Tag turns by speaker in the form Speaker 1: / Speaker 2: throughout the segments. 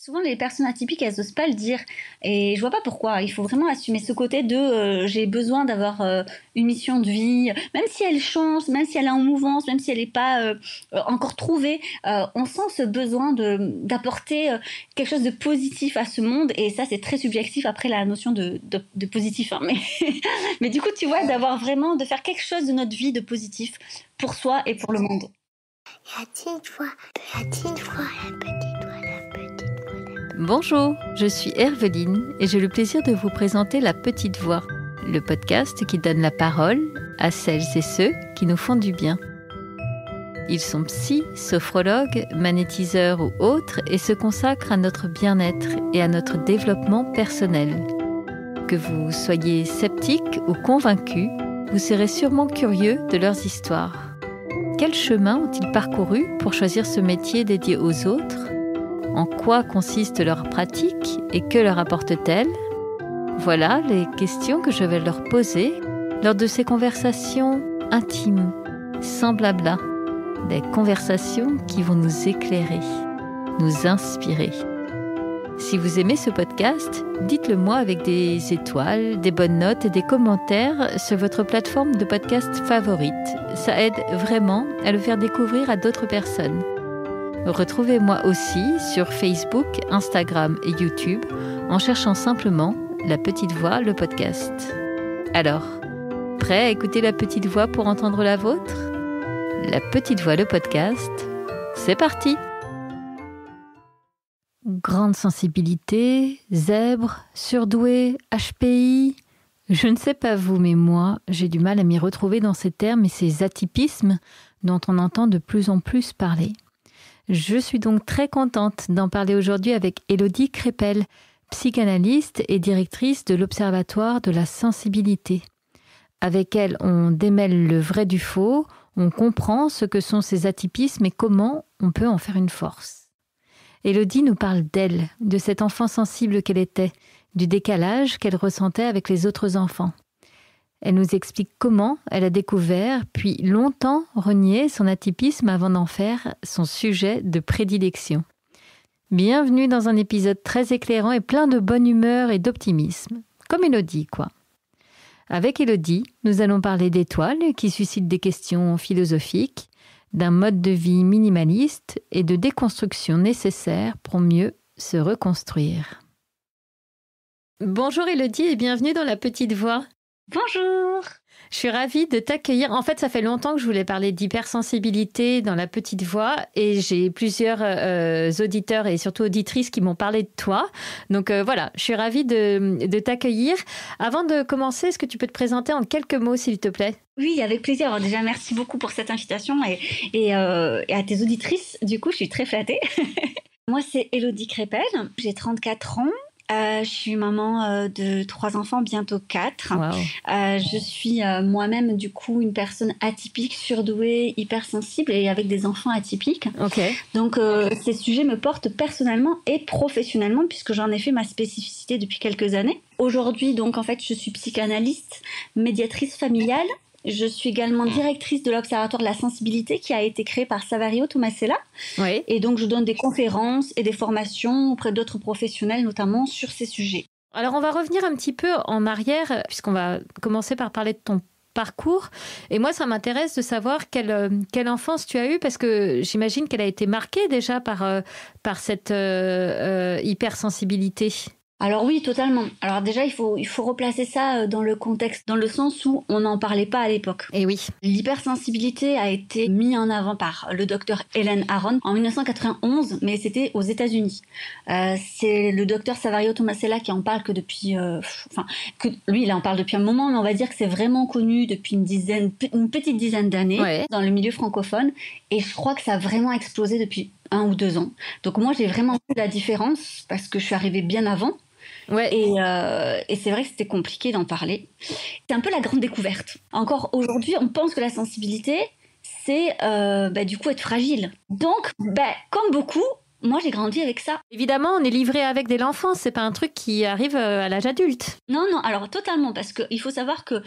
Speaker 1: Souvent, les personnes atypiques, elles n'osent pas le dire. Et je vois pas pourquoi. Il faut vraiment assumer ce côté de j'ai besoin d'avoir une mission de vie. Même si elle change, même si elle est en mouvance, même si elle n'est pas encore trouvée, on sent ce besoin d'apporter quelque chose de positif à ce monde. Et ça, c'est très subjectif après la notion de positif. Hein. Mais du coup, tu vois, d'avoir vraiment, de faire quelque chose de notre vie de positif pour soi et pour le monde.
Speaker 2: La petite voix, la petite voix, la petite voix, la petite voix.
Speaker 3: Bonjour, je suis Herveline et j'ai le plaisir de vous présenter La Petite Voix, le podcast qui donne la parole à celles et ceux qui nous font du bien. Ils sont psy, sophrologues, magnétiseurs ou autres et se consacrent à notre bien-être et à notre développement personnel. Que vous soyez sceptique ou convaincu, vous serez sûrement curieux de leurs histoires. Quel chemin ont-ils parcouru pour choisir ce métier dédié aux autres ? En quoi consiste leur pratique et que leur apporte-t-elle ? Voilà les questions que je vais leur poser lors de ces conversations intimes, sans blabla. Des conversations qui vont nous éclairer, nous inspirer. Si vous aimez ce podcast, dites-le moi avec des étoiles, des bonnes notes et des commentaires sur votre plateforme de podcast favorite. Ça aide vraiment à le faire découvrir à d'autres personnes. Retrouvez-moi aussi sur Facebook, Instagram et YouTube en cherchant simplement La Petite Voix, le podcast. Alors, prêt à écouter La Petite Voix pour entendre la vôtre ? La Petite Voix, le podcast, c'est parti ! Grande sensibilité, zèbre, surdoué, HPI. Je ne sais pas vous, mais moi, j'ai du mal à m'y retrouver dans ces termes et ces atypismes dont on entend de plus en plus parler. Je suis donc très contente d'en parler aujourd'hui avec Élodie Crépel, psychanalyste et directrice de l'Observatoire de la sensibilité. Avec elle, on démêle le vrai du faux, on comprend ce que sont ces atypismes et comment on peut en faire une force. Élodie nous parle d'elle, de cette enfant sensible qu'elle était, du décalage qu'elle ressentait avec les autres enfants. Elle nous explique comment elle a découvert, puis longtemps renié son atypisme avant d'en faire son sujet de prédilection. Bienvenue dans un épisode très éclairant et plein de bonne humeur et d'optimisme. Comme Élodie, quoi. Avec Élodie, nous allons parler d'étoiles qui suscitent des questions philosophiques, d'un mode de vie minimaliste et de déconstruction nécessaire pour mieux se reconstruire. Bonjour Élodie et bienvenue dans La Petite Voix.
Speaker 1: Bonjour!
Speaker 3: Je suis ravie de t'accueillir. En fait, ça fait longtemps que je voulais parler d'hypersensibilité dans La Petite Voix et j'ai plusieurs auditeurs et surtout auditrices qui m'ont parlé de toi. Donc voilà, je suis ravie de t'accueillir. Avant de commencer, est-ce que tu peux te présenter en quelques mots, s'il te plaît ?
Speaker 1: Oui, avec plaisir. Alors déjà, merci beaucoup pour cette invitation et à tes auditrices. Du coup, je suis très flattée. Moi, c'est Élodie Crépel. J'ai 34 ans. Je suis maman de 3 enfants, bientôt 4.
Speaker 3: Wow.
Speaker 1: Je suis moi-même, du coup, une personne atypique, surdouée, hypersensible et avec des enfants atypiques.
Speaker 3: Okay.
Speaker 1: Donc, ces sujets me portent personnellement et professionnellement puisque j'en ai fait ma spécificité depuis quelques années. Aujourd'hui, donc, en fait, je suis psychanalyste, médiatrice familiale. Je suis également directrice de l'Observatoire de la sensibilité qui a été créé par Savario Tomasella.
Speaker 3: Oui.
Speaker 1: Et donc, je donne des conférences et des formations auprès d'autres professionnels, notamment sur ces sujets.
Speaker 3: Alors, on va revenir un petit peu en arrière, puisqu'on va commencer par parler de ton parcours. Et moi, ça m'intéresse de savoir quelle enfance tu as eue, parce que j'imagine qu'elle a été marquée déjà par cette hypersensibilité.
Speaker 1: Alors oui, totalement. Alors déjà, il faut replacer ça dans le contexte, dans le sens où on n'en parlait pas à l'époque.
Speaker 3: Et oui.
Speaker 1: L'hypersensibilité a été mise en avant par le docteur Helen Aron en 1991, mais c'était aux États-Unis. C'est le docteur Savario Tomasella qui en parle que depuis... lui, il en parle depuis un moment, mais on va dire que c'est vraiment connu depuis une petite dizaine d'années dans le milieu francophone. Et je crois que ça a vraiment explosé depuis 1 ou 2 ans. Donc moi, j'ai vraiment vu la différence parce que je suis arrivée bien avant.
Speaker 3: Ouais.
Speaker 1: Et c'est vrai que c'était compliqué d'en parler. C'est un peu la grande découverte. Encore aujourd'hui, on pense que la sensibilité, c'est du coup être fragile. Donc, comme beaucoup, Moi, j'ai grandi avec ça.
Speaker 3: Évidemment, on est livré avec dès l'enfance, c'est pas un truc qui arrive à l'âge adulte.
Speaker 1: Non, alors totalement, parce qu'il faut savoir que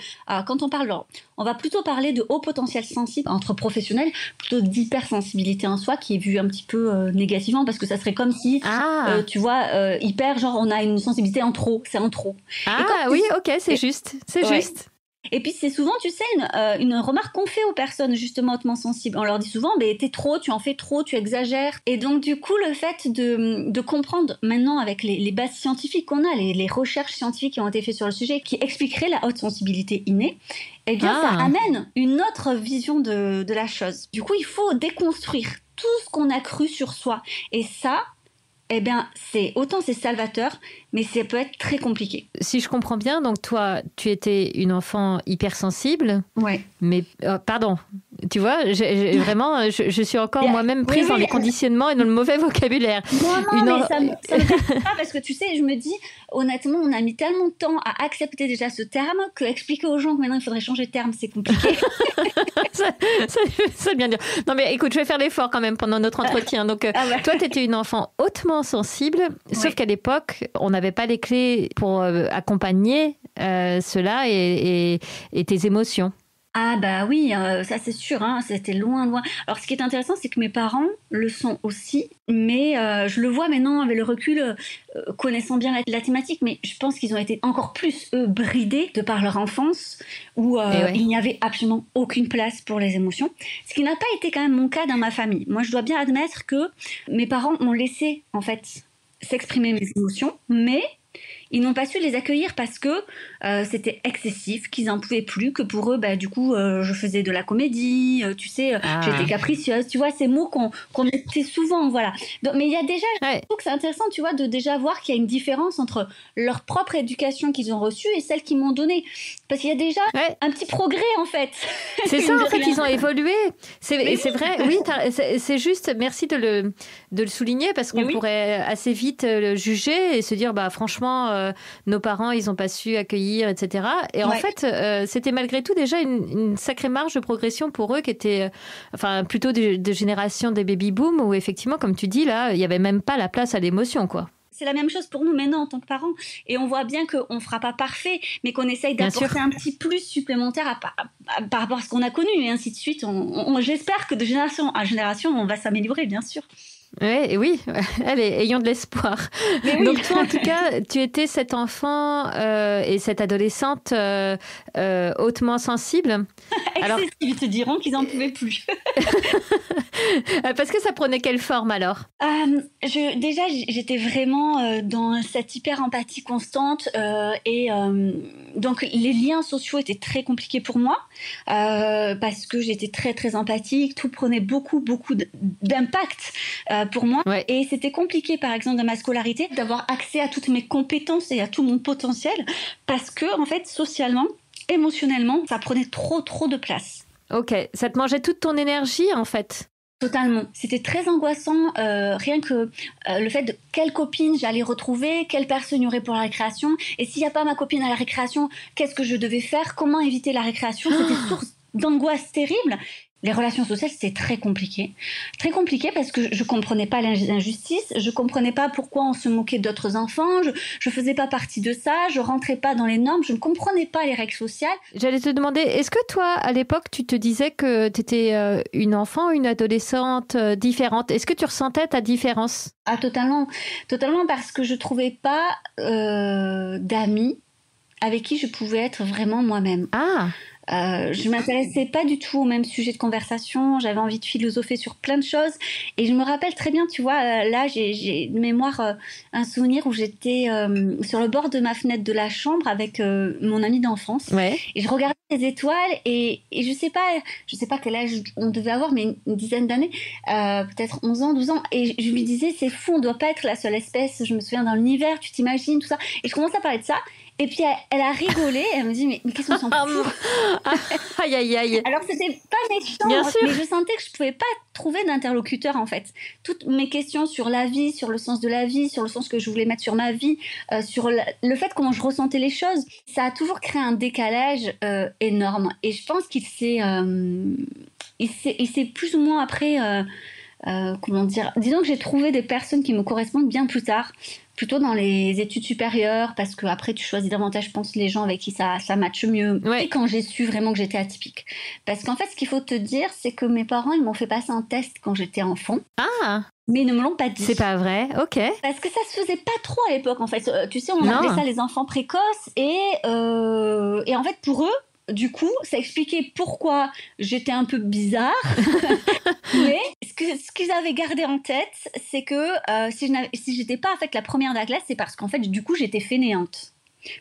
Speaker 1: quand on parle, on va plutôt parler de haut potentiel sensible entre professionnels, plutôt d'hypersensibilité en soi, qui est vue un petit peu négativement, parce que ça serait comme si, tu vois, hyper, genre on a une sensibilité en trop, c'est en trop.
Speaker 3: Ah oui, ok, c'est juste, c'est juste.
Speaker 1: Et puis c'est souvent, tu sais, une remarque qu'on fait aux personnes justement hautement sensibles. On leur dit souvent, t'es trop, tu en fais trop, tu exagères. Et donc du coup, le fait de comprendre maintenant avec les bases scientifiques qu'on a, les recherches scientifiques qui ont été faites sur le sujet, qui expliqueraient la haute sensibilité innée, eh bien ça amène une autre vision de la chose. Du coup, il faut déconstruire tout ce qu'on a cru sur soi. Et ça, eh bien, c'est salvateur, mais ça peut être très compliqué.
Speaker 3: Si je comprends bien, donc toi, tu étais une enfant hypersensible.
Speaker 1: Ouais.
Speaker 3: Mais, pardon, tu vois, vraiment, je suis encore moi-même prise dans les conditionnements et dans le mauvais vocabulaire.
Speaker 1: Non, mais ça me fait pas, parce que tu sais, je me dis, honnêtement, on a mis tellement de temps à accepter déjà ce terme que expliquer aux gens que maintenant il faudrait changer de terme, c'est compliqué.
Speaker 3: C'est bien dur. Non, mais écoute, je vais faire l'effort quand même pendant notre entretien. Donc, toi, tu étais une enfant hautement sensible, sauf qu'à l'époque, on n'avait pas les clés pour accompagner cela et tes émotions.
Speaker 1: Ah bah oui, ça c'est sûr, hein, c'était loin. Alors ce qui est intéressant, c'est que mes parents le sont aussi, mais je le vois maintenant avec le recul, connaissant bien la thématique, mais je pense qu'ils ont été encore plus bridés de par leur enfance, où il n'y avait absolument aucune place pour les émotions, ce qui n'a pas été quand même mon cas dans ma famille. Moi je dois bien admettre que mes parents m'ont laissé en fait s'exprimer mes émotions, mais ils n'ont pas su les accueillir parce que c'était excessif, qu'ils n'en pouvaient plus, que pour eux, du coup, je faisais de la comédie, tu sais, j'étais capricieuse, tu vois, ces mots qu'on mettait souvent, voilà. Donc, mais il y a déjà, je trouve que c'est intéressant, tu vois, de déjà voir qu'il y a une différence entre leur propre éducation qu'ils ont reçue et celle qu'ils m'ont donnée. Parce qu'il y a déjà un petit progrès, en fait.
Speaker 3: C'est ça, en fait, ils ont évolué. C'est vrai, oui, c'est juste, merci de le souligner, parce qu'on pourrait assez vite le juger et se dire, franchement, nos parents, ils n'ont pas su accueillir, etc. Et en fait, c'était malgré tout déjà une sacrée marge de progression pour eux qui était plutôt de génération des baby-boom où effectivement, comme tu dis, là, il n'y avait même pas la place à l'émotion, quoi.
Speaker 1: C'est la même chose pour nous maintenant en tant que parents. Et on voit bien qu'on ne fera pas parfait, mais qu'on essaye d'apporter un petit plus supplémentaire par rapport à ce qu'on a connu, et ainsi de suite. J'espère que de génération en génération, on va s'améliorer, bien sûr.
Speaker 3: Oui, allez, ayons de l'espoir. Donc toi, en tout cas, tu étais cet enfant et cette adolescente hautement sensible.
Speaker 1: Excessif, ils te diront qu'ils n'en pouvaient plus.
Speaker 3: Parce que ça prenait quelle forme alors ?
Speaker 1: Déjà, j'étais vraiment dans cette hyper-empathie constante et donc les liens sociaux étaient très compliqués pour moi parce que j'étais très très empathique, tout prenait beaucoup d'impact pour moi et c'était compliqué par exemple dans ma scolarité d'avoir accès à toutes mes compétences et à tout mon potentiel parce que en fait socialement, émotionnellement, ça prenait trop de place.
Speaker 3: Ok, ça te mangeait toute ton énergie en fait.
Speaker 1: Totalement. C'était très angoissant, rien que le fait de quelle copine j'allais retrouver, quelle personne il y aurait pour la récréation, et s'il n'y a pas ma copine à la récréation, qu'est-ce que je devais faire, comment éviter la récréation, c'était source d'angoisse terrible. Les relations sociales, c'était très compliqué parce que je comprenais pas l'injustice, je comprenais pas pourquoi on se moquait d'autres enfants, je faisais pas partie de ça, je rentrais pas dans les normes, je ne comprenais pas les règles sociales.
Speaker 3: J'allais te demander, est-ce que toi, à l'époque, tu te disais que tu étais une enfant, une adolescente différente ? Est-ce que tu ressentais ta différence ?
Speaker 1: Ah, totalement, parce que je trouvais pas d'amis avec qui je pouvais être vraiment moi-même.
Speaker 3: Ah.
Speaker 1: Je m'intéressais pas du tout au même sujet de conversation, j'avais envie de philosopher sur plein de choses et je me rappelle très bien, tu vois, là j'ai de mémoire un souvenir où j'étais sur le bord de ma fenêtre de la chambre avec mon ami d'enfance et je regardais les étoiles et je sais pas quel âge on devait avoir, mais une dizaine d'années, peut-être 11 ans, 12 ans, et je lui disais c'est fou, on doit pas être la seule espèce, je me souviens dans l'univers, tu t'imagines, tout ça, et je commence à parler de ça. Et puis elle a rigolé, elle me dit mais qu'est-ce qu'on s'en fout.
Speaker 3: Aïe.
Speaker 1: Alors c'était pas méchant,
Speaker 3: bien sûr.
Speaker 1: mais je sentais que je pouvais pas trouver d'interlocuteur en fait. Toutes mes questions sur la vie, sur le sens de la vie, sur le sens que je voulais mettre sur ma vie, sur le fait comment je ressentais les choses, ça a toujours créé un décalage énorme. Et je pense qu'il s'est plus ou moins après comment dire, disons que j'ai trouvé des personnes qui me correspondent bien plus tard, plutôt dans les études supérieures, parce que après tu choisis davantage, je pense, les gens avec qui ça matche mieux.
Speaker 3: Ouais.
Speaker 1: Et quand j'ai su vraiment que j'étais atypique. Parce qu'en fait, ce qu'il faut te dire, c'est que mes parents, ils m'ont fait passer un test quand j'étais enfant.
Speaker 3: Ah,
Speaker 1: Mais ils ne me l'ont pas dit.
Speaker 3: c'est pas vrai, ok.
Speaker 1: Parce que ça se faisait pas trop à l'époque, en fait. Tu sais, on appelait ça les enfants précoces. Et en fait, pour eux, du coup, ça expliquait pourquoi j'étais un peu bizarre. Mais ce qu'ils avaient gardé en tête, c'est que si j'étais pas en fait la première de la classe, c'est parce qu'en fait, du coup, j'étais fainéante.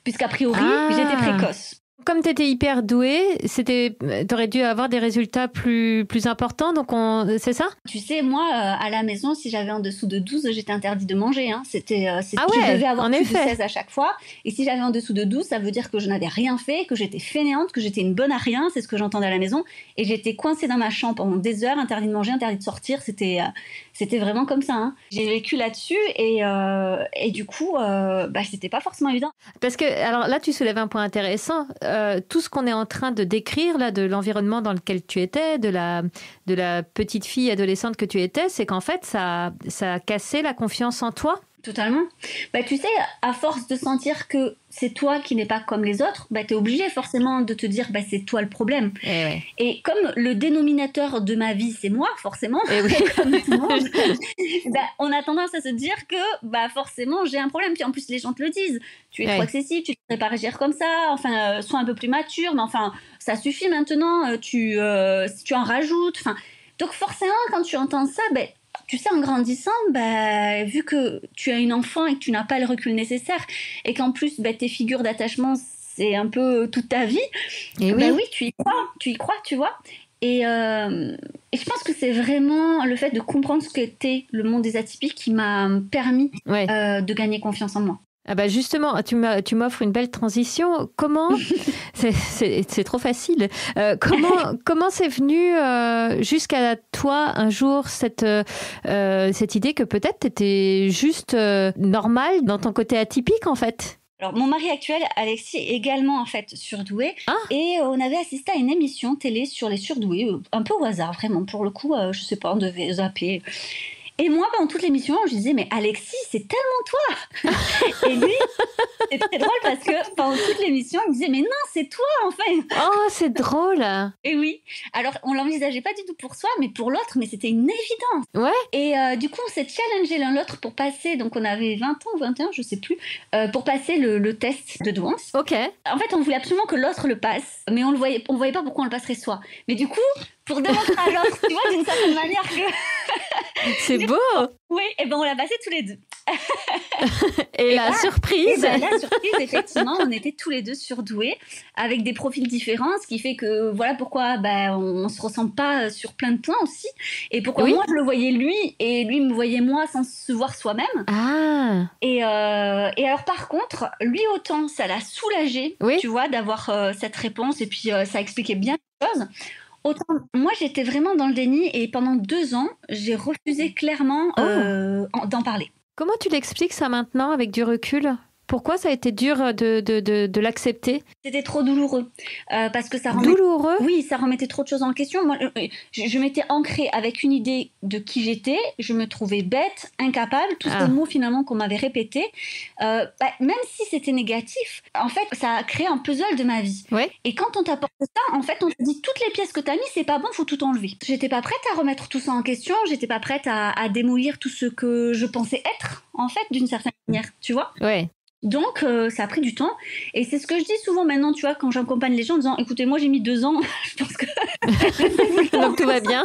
Speaker 1: Puisqu'a priori, j'étais précoce.
Speaker 3: Comme tu étais hyper douée, t'aurais dû avoir des résultats plus importants, donc c'est ça?
Speaker 1: Tu sais, moi, à la maison, si j'avais en dessous de 12, j'étais interdit de manger. Hein. Je devais avoir plus de 16 à chaque fois. Et si j'avais en dessous de 12, ça veut dire que je n'avais rien fait, que j'étais fainéante, que j'étais une bonne à rien, c'est ce que j'entendais à la maison. Et j'étais coincée dans ma chambre pendant des heures, interdit de manger, interdit de sortir. C'était vraiment comme ça. Hein. J'ai vécu là-dessus et du coup, c'était pas forcément évident.
Speaker 3: Parce que, alors là, tu soulèves un point intéressant. Tout ce qu'on est en train de décrire, là, de l'environnement dans lequel tu étais, de la petite fille adolescente que tu étais, c'est qu'en fait, ça a cassé la confiance en toi.
Speaker 1: Totalement. Tu sais, à force de sentir que c'est toi qui n'es pas comme les autres, t'es obligé forcément de te dire c'est toi le problème. Et comme le dénominateur de ma vie, c'est moi, forcément, comme tout le monde, on a tendance à se dire que forcément j'ai un problème. Puis en plus, les gens te le disent. Tu es trop excessif, tu ne devrais pas réagir comme ça, enfin, sois un peu plus mature, mais enfin, ça suffit maintenant, tu en rajoutes. Enfin, donc forcément, quand tu entends ça, tu sais, en grandissant, vu que tu as une enfant et que tu n'as pas le recul nécessaire et qu'en plus, tes figures d'attachement, c'est un peu toute ta vie, oui, tu y crois, tu vois. Et je pense que c'est vraiment le fait de comprendre ce qu'était le monde des atypiques qui m'a permis de gagner confiance en moi.
Speaker 3: Ah justement, tu m'offres une belle transition. Comment c'est trop facile. Comment c'est venu jusqu'à toi un jour cette idée que peut-être tu étais juste normale dans ton côté atypique en fait?
Speaker 1: Alors, mon mari actuel, Alexis, est également en fait surdoué. Et on avait assisté à une émission télé sur les surdoués, un peu au hasard, vraiment. Pour le coup, je sais pas, on devait zapper. Et moi, pendant toute l'émission, je disais, mais Alexis, c'est tellement toi. Et lui, c'est très drôle parce que pendant toute l'émission, il me disait, mais non, c'est toi, en fait.
Speaker 3: Oh, c'est drôle.
Speaker 1: Et oui. Alors, on l'envisageait pas du tout pour soi, mais pour l'autre, mais c'était une évidence.
Speaker 3: Ouais.
Speaker 1: Et du coup, on s'est challengé l'un l'autre pour passer, donc on avait 20 ans ou 21, je sais plus, pour passer le test de douance.
Speaker 3: Ok.
Speaker 1: En fait, on voulait absolument que l'autre le passe, mais on voyait pas pourquoi on le passerait soi. Mais du coup, pour démontrer à l'autre, tu vois, d'une certaine manière que...
Speaker 3: C'est beau.
Speaker 1: Oui, et on l'a passé tous les deux.
Speaker 3: Et la surprise.
Speaker 1: La surprise, effectivement, on était tous les deux surdoués, avec des profils différents, ce qui fait que voilà pourquoi on se ressemble pas sur plein de points aussi, et pourquoi moi je le voyais lui, et lui me voyait moi sans se voir soi-même.
Speaker 3: Ah.
Speaker 1: Et alors par contre, lui autant ça l'a soulagé, tu vois, d'avoir cette réponse, et puis ça expliquait bien les choses. Autant, moi, j'étais vraiment dans le déni et pendant 2 ans, j'ai refusé clairement d'en parler.
Speaker 3: Comment tu l'expliques ça maintenant avec du recul ? Pourquoi ça a été dur de l'accepter ?
Speaker 1: C'était trop douloureux. Parce que ça
Speaker 3: douloureux ?
Speaker 1: Oui, ça remettait trop de choses en question. Moi, je m'étais ancrée avec une idée de qui j'étais. Je me trouvais bête, incapable. Tous ces mots finalement qu'on m'avait répétés. Même si c'était négatif, en fait, ça a créé un puzzle de ma vie.
Speaker 3: Ouais.
Speaker 1: Et quand on t'apporte ça, en fait, on te dit toutes les pièces que t'as mis, c'est pas bon, faut tout enlever. J'étais pas prête à remettre tout ça en question. J'étais pas prête à démolir tout ce que je pensais être, en fait, d'une certaine manière. Tu vois ?
Speaker 3: Ouais.
Speaker 1: Donc, ça a pris du temps. Et c'est ce que je dis souvent maintenant, tu vois, quand j'accompagne les gens en disant « Écoutez, moi, j'ai mis 2 ans. Je pense que... »
Speaker 3: Donc, tout va bien.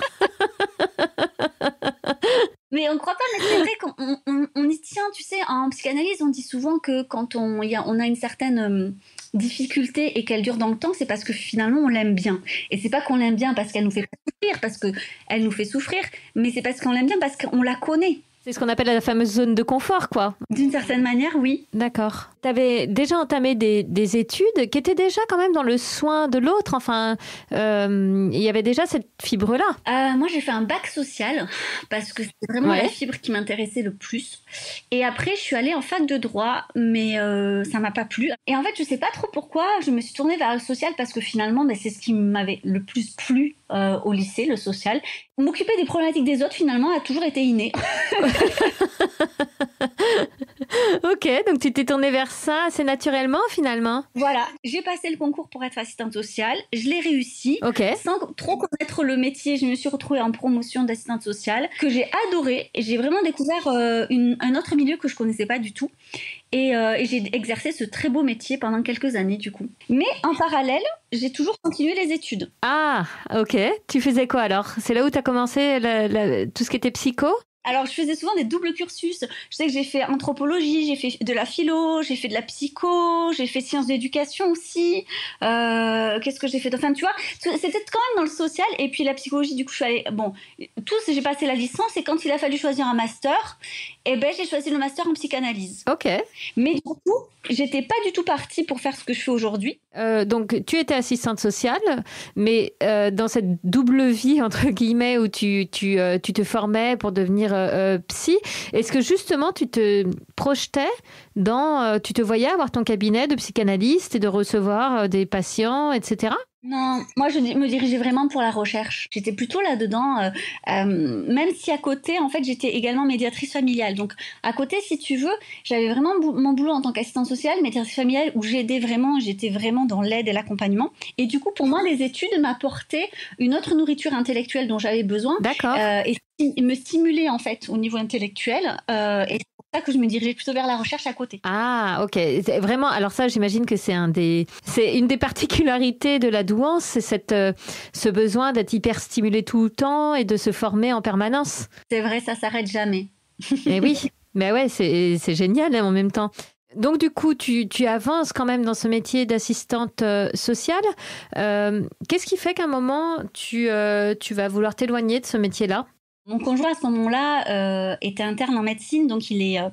Speaker 1: Mais on ne croit pas, mais c'est vrai qu'on y tient. Tu sais, en psychanalyse, on dit souvent que quand on a une certaine difficulté et qu'elle dure dans le temps, c'est parce que finalement, on l'aime bien. Et c'est pas qu'on l'aime bien parce qu'elle nous fait souffrir, parce qu'elle nous fait souffrir, mais c'est parce qu'on l'aime bien parce qu'on la connaît.
Speaker 3: C'est ce qu'on appelle la fameuse zone de confort, quoi.
Speaker 1: D'une certaine manière, oui.
Speaker 3: D'accord. Tu avais déjà entamé des études qui étaient déjà quand même dans le soin de l'autre. Enfin, il y avait déjà cette fibre-là.
Speaker 1: Moi, j'ai fait un bac social parce que c'était vraiment la fibre qui m'intéressait le plus. Et après, je suis allée en fac de droit, mais ça m'a pas plu. Et en fait, je sais pas trop pourquoi je me suis tournée vers le social parce que finalement, c'est ce qui m'avait le plus plu au lycée, le social. M'occuper des problématiques des autres, finalement, a toujours été inné.
Speaker 3: Ok, donc tu t'es tournée vers ça assez naturellement, finalement.
Speaker 1: Voilà, j'ai passé le concours pour être assistante sociale. Je l'ai réussi.
Speaker 3: Ok.
Speaker 1: Sans trop connaître le métier, je me suis retrouvée en promotion d'assistante sociale, que j'ai adoré. Et j'ai vraiment découvert un autre milieu que je connaissais pas du tout. Et j'ai exercé ce très beau métier pendant quelques années, du coup. Mais en parallèle, j'ai toujours continué les études.
Speaker 3: Ah, ok. Tu faisais quoi alors ? C'est là où tu as commencé tout ce qui était psycho ?
Speaker 1: Alors, je faisais souvent des doubles cursus. Je sais que j'ai fait anthropologie, j'ai fait de la philo, j'ai fait de la psycho, j'ai fait sciences d'éducation aussi. Qu'est-ce que j'ai fait ? Enfin, tu vois, c'était quand même dans le social. Et puis la psychologie, du coup, je suis allée... Bon, j'ai passé la licence et quand il a fallu choisir un master, j'ai choisi le master en psychanalyse.
Speaker 3: Ok.
Speaker 1: Mais du coup, j'étais pas du tout partie pour faire ce que je fais aujourd'hui.
Speaker 3: Donc, tu étais assistante sociale, mais dans cette double vie, entre guillemets, où tu te formais pour devenir psy, est-ce que justement tu te projetais tu te voyais avoir ton cabinet de psychanalyste et de recevoir des patients, etc.
Speaker 1: Non, moi je me dirigeais vraiment pour la recherche. J'étais plutôt là-dedans, même si à côté, en fait, j'étais également médiatrice familiale. Donc à côté, si tu veux, j'avais vraiment mon boulot en tant qu'assistante sociale, médiatrice familiale, où j'étais vraiment dans l'aide et l'accompagnement. Et du coup, pour moi, les études m'apportaient une autre nourriture intellectuelle dont j'avais besoin.
Speaker 3: D'accord.
Speaker 1: Et me stimulaient en fait au niveau intellectuel. Et c'est pour ça que je me dirigeais plutôt vers la recherche à côté.
Speaker 3: Ah, ok. C'est vraiment, alors ça, j'imagine que c'est une des particularités de la douance, c'est ce besoin d'être hyper stimulé tout le temps et de se former en permanence.
Speaker 1: C'est vrai, ça s'arrête jamais.
Speaker 3: Et oui, mais ouais, c'est génial en même temps. Donc du coup, tu avances quand même dans ce métier d'assistante sociale. Qu'est-ce qui fait qu'à un moment, tu vas vouloir t'éloigner de ce métier-là ?
Speaker 1: Mon conjoint à ce moment-là était interne en médecine, donc il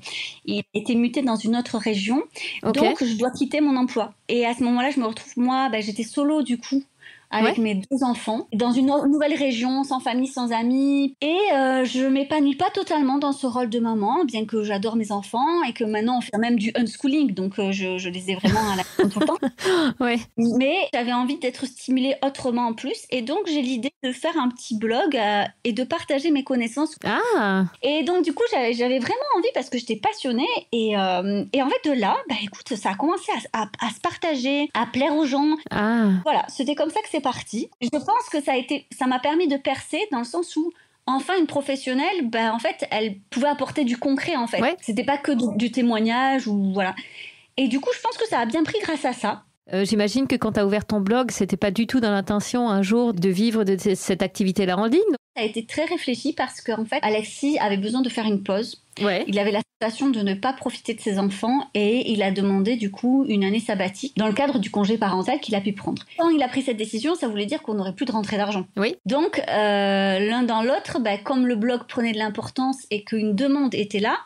Speaker 1: était muté dans une autre région. Okay. Donc je dois quitter mon emploi. Et à ce moment-là, je me retrouve, j'étais solo du coup, avec mes 2 enfants, dans une nouvelle région, sans famille, sans amis. Et je m'épanouis pas totalement dans ce rôle de maman, bien que j'adore mes enfants et que maintenant on fait même du unschooling, donc je les ai vraiment à la maison tout le temps.
Speaker 3: Ouais.
Speaker 1: Mais j'avais envie d'être stimulée autrement en plus, et donc j'ai l'idée de faire un petit blog et de partager mes connaissances.
Speaker 3: Ah.
Speaker 1: Et donc du coup j'avais vraiment envie parce que j'étais passionnée et en fait de là, écoute, ça a commencé à se partager, à plaire aux gens.
Speaker 3: Ah.
Speaker 1: Voilà, c'était comme ça que c'est parti. Je pense que ça m'a permis de percer dans le sens où enfin une professionnelle, en fait, elle pouvait apporter du concret en fait.
Speaker 3: Ouais.
Speaker 1: C'était pas que du témoignage ou voilà. Et du coup, je pense que ça a bien pris grâce à ça.
Speaker 3: J'imagine que quand tu as ouvert ton blog, c'était pas du tout dans l'intention un jour de vivre de cette activité-là en ligne.
Speaker 1: Ça a été très réfléchi parce qu'en fait, Alexis avait besoin de faire une pause.
Speaker 3: Ouais.
Speaker 1: Il avait la sensation de ne pas profiter de ses enfants et il a demandé du coup une année sabbatique dans le cadre du congé parental qu'il a pu prendre. Quand il a pris cette décision, ça voulait dire qu'on n'aurait plus de rentrée d'argent.
Speaker 3: Oui.
Speaker 1: Donc, l'un dans l'autre, comme le blog prenait de l'importance et qu'une demande était là,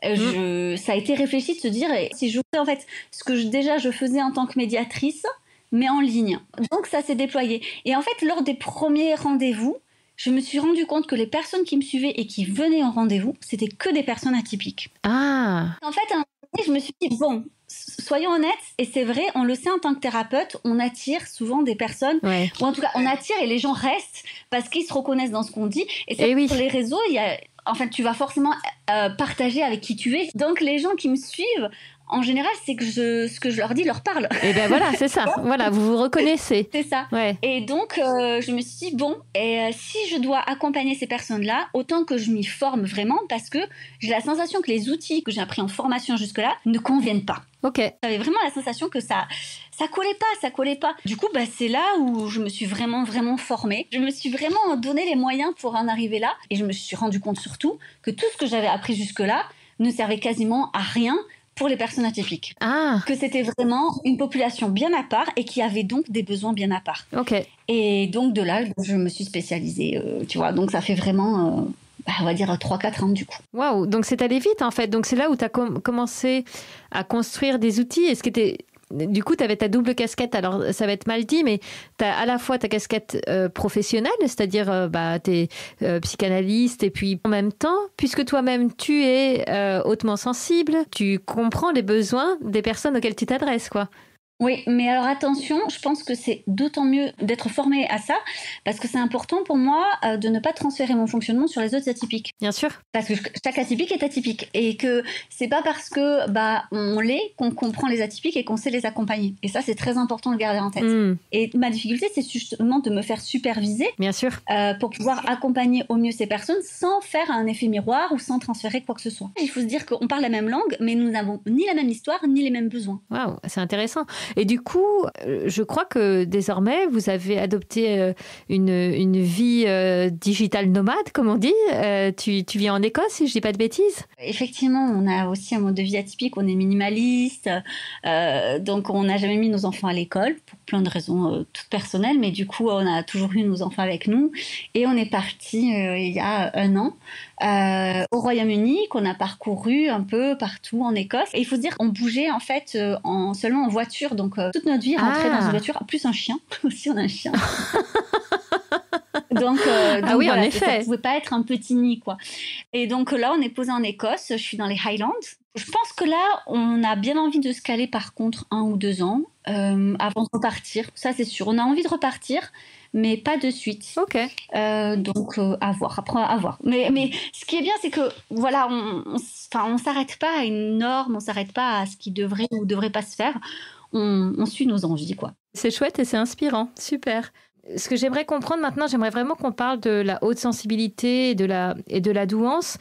Speaker 1: ça a été réfléchi de se dire si je fais en fait ce que je faisais en tant que médiatrice, mais en ligne. Donc ça s'est déployé. Et en fait, lors des premiers rendez-vous, je me suis rendu compte que les personnes qui me suivaient et qui venaient au rendez-vous, c'était que des personnes atypiques.
Speaker 3: Ah.
Speaker 1: En fait, je me suis dit, bon, soyons honnêtes, et c'est vrai, on le sait en tant que thérapeute, on attire souvent des personnes, ou en tout cas, on attire et les gens restent parce qu'ils se reconnaissent dans ce qu'on dit. Et c'est sur les réseaux, tu vas forcément partager avec qui tu es. Donc, les gens qui me suivent, en général, c'est que ce que je leur dis leur parle.
Speaker 3: Et ben voilà, c'est ça. Voilà, vous vous reconnaissez.
Speaker 1: C'est ça.
Speaker 3: Ouais.
Speaker 1: Et donc, je me suis dit, si je dois accompagner ces personnes-là, autant que je m'y forme vraiment, parce que j'ai la sensation que les outils que j'ai appris en formation jusque-là ne conviennent pas.
Speaker 3: Ok.
Speaker 1: J'avais vraiment la sensation que ça collait pas. Du coup, c'est là où je me suis vraiment, vraiment formée. Je me suis vraiment donné les moyens pour en arriver là. Et je me suis rendu compte surtout que tout ce que j'avais appris jusque-là ne servait quasiment à rien pour les personnes atypiques.
Speaker 3: Ah.
Speaker 1: Que c'était vraiment une population bien à part et qui avait donc des besoins bien à part.
Speaker 3: Ok.
Speaker 1: Et donc de là, je me suis spécialisée, tu vois. Donc ça fait vraiment on va dire 3-4 ans du coup.
Speaker 3: Waouh, donc c'est allé vite en fait. Donc c'est là où tu as commencé à construire des outils. Du coup, tu avais ta double casquette. Alors, ça va être mal dit, mais tu as à la fois ta casquette professionnelle, c'est-à-dire tu es psychanalyste, et puis en même temps, puisque toi-même tu es hautement sensible, tu comprends les besoins des personnes auxquelles tu t'adresses, quoi.
Speaker 1: Oui, mais alors attention, je pense que c'est d'autant mieux d'être formé à ça, parce que c'est important pour moi de ne pas transférer mon fonctionnement sur les autres atypiques.
Speaker 3: Bien sûr.
Speaker 1: Parce que chaque atypique est atypique, et que c'est pas parce que on l'est qu'on comprend les atypiques et qu'on sait les accompagner. Et ça, c'est très important de le garder en tête. Et ma difficulté, c'est justement de me faire superviser.
Speaker 3: Bien sûr.
Speaker 1: Pour pouvoir accompagner au mieux ces personnes sans faire un effet miroir ou sans transférer quoi que ce soit. Il faut se dire qu'on parle la même langue, mais nous n'avons ni la même histoire, ni les mêmes besoins.
Speaker 3: Waouh, c'est intéressant. Et du coup, je crois que désormais, vous avez adopté une vie digitale nomade, comme on dit. Tu vis en Écosse, si je dis pas de bêtises.
Speaker 1: Effectivement, on a aussi un mode de vie atypique. On est minimaliste. Donc, on n'a jamais mis nos enfants à l'école pour plein de raisons toutes personnelles. Mais du coup, on a toujours eu nos enfants avec nous. Et on est parti il y a 1 an. Au Royaume-Uni, qu'on a parcouru un peu partout en Écosse. Et il faut se dire qu'on bougeait en fait seulement en voiture, donc toute notre vie rentrait dans une voiture, plus un chien, aussi on a un chien. donc
Speaker 3: oui,
Speaker 1: voilà,
Speaker 3: en effet.
Speaker 1: Ça ne pouvait pas être un petit nid, quoi. Et donc là, on est posé en Écosse, je suis dans les Highlands. Je pense que là, on a bien envie de se caler par contre 1 ou 2 ans avant de repartir. Ça, c'est sûr. On a envie de repartir, mais pas de suite.
Speaker 3: Ok.
Speaker 1: Donc, à voir. Après, à voir. Mais ce qui est bien, c'est que, voilà, on s'arrête pas à une norme, on s'arrête pas à ce qui devrait ou devrait pas se faire. On suit nos envies, quoi.
Speaker 3: C'est chouette et c'est inspirant. Super. Ce que j'aimerais comprendre maintenant, j'aimerais vraiment qu'on parle de la haute sensibilité et de la douance.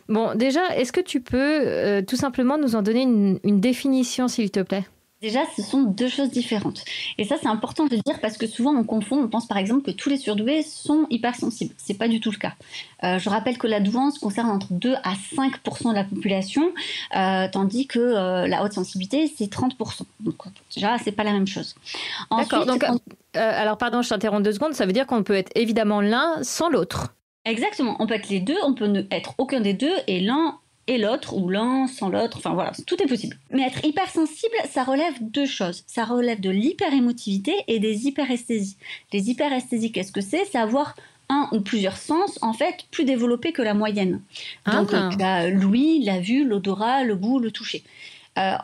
Speaker 3: Bon, déjà, est-ce que tu peux tout simplement nous en donner une définition, s'il te plaît ?
Speaker 1: Déjà, ce sont 2 choses différentes. Et ça, c'est important de le dire parce que souvent, on confond. On pense par exemple que tous les surdoués sont hypersensibles. C'est pas du tout le cas. Je rappelle que la douance concerne entre 2 à 5% de la population, tandis que la haute sensibilité, c'est 30%. Donc déjà, c'est pas la même chose. Ensuite,
Speaker 3: d'accord. Donc, alors, pardon, je t'interromps 2 secondes. Ça veut dire qu'on peut être évidemment l'un sans l'autre.
Speaker 1: Exactement. On peut être les deux, on peut ne être aucun des deux et l'un et l'autre, ou l'un sans l'autre, enfin voilà, tout est possible. Mais être hypersensible, ça relève 2 choses. Ça relève de l'hyperémotivité et des hyperesthésies. Les hyperesthésies, qu'est-ce que c'est ? C'est avoir un ou plusieurs sens, en fait, plus développés que la moyenne. Donc, tu as l'ouïe, la vue, l'odorat, le goût, le toucher.